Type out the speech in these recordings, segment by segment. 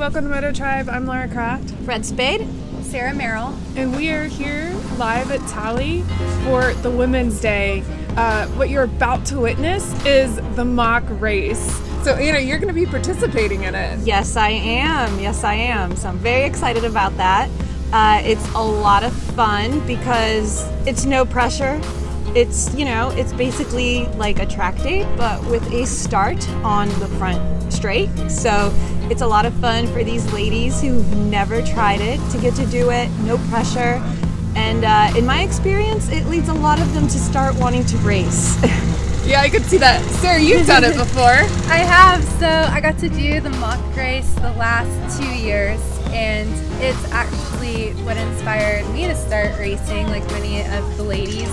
welcome to Moto Tribe. I'm Laura Kraft. RedSpade. Sarah Merrill. And we are here live at Tally for the Women's Day. What you're about to witness is the mock race. So Anna, you're going to be participating in it. Yes, I am. So I'm very excited about that. It's a lot of fun because it's no pressure. It's, it's basically like a track day, but with a start on the front straight. So it's a lot of fun for these ladies who've never tried it to get to do it, no pressure. And in my experience, it leads a lot of them to start wanting to race. Yeah, I could see that. Sarah, you've done it before. I have. So I got to do the mock race the last 2 years, and it's actually what inspired me to start racing like many of the ladies.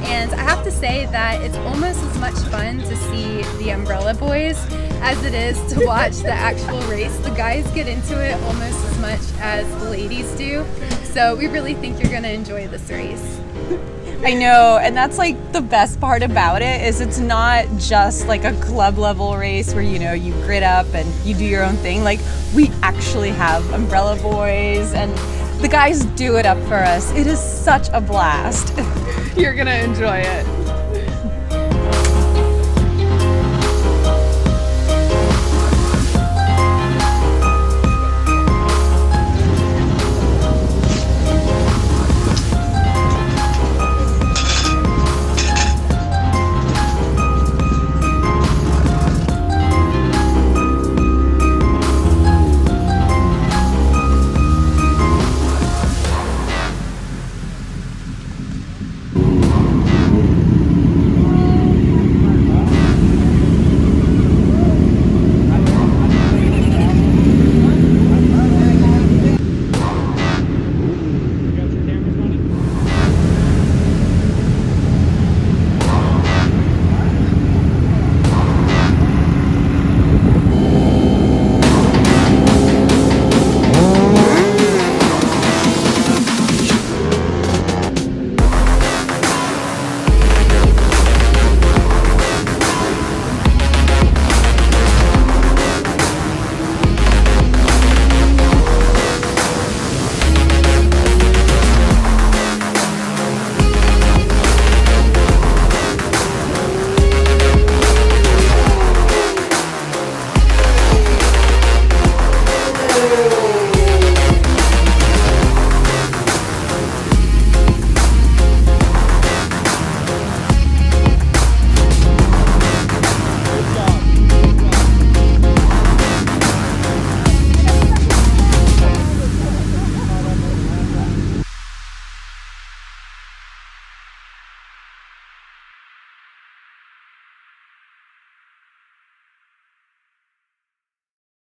And I have to say that it's almost as much fun to see the Umbrella Boys as it is to watch the actual race. The guys get into it almost as much as the ladies do. So we really think you're going to enjoy this race. I know, and that's like the best part about it is it's not just like a club level race where you grit up and you do your own thing. Like, we actually have Umbrella Boys and the guys do it up for us. It is such a blast. You're gonna enjoy it.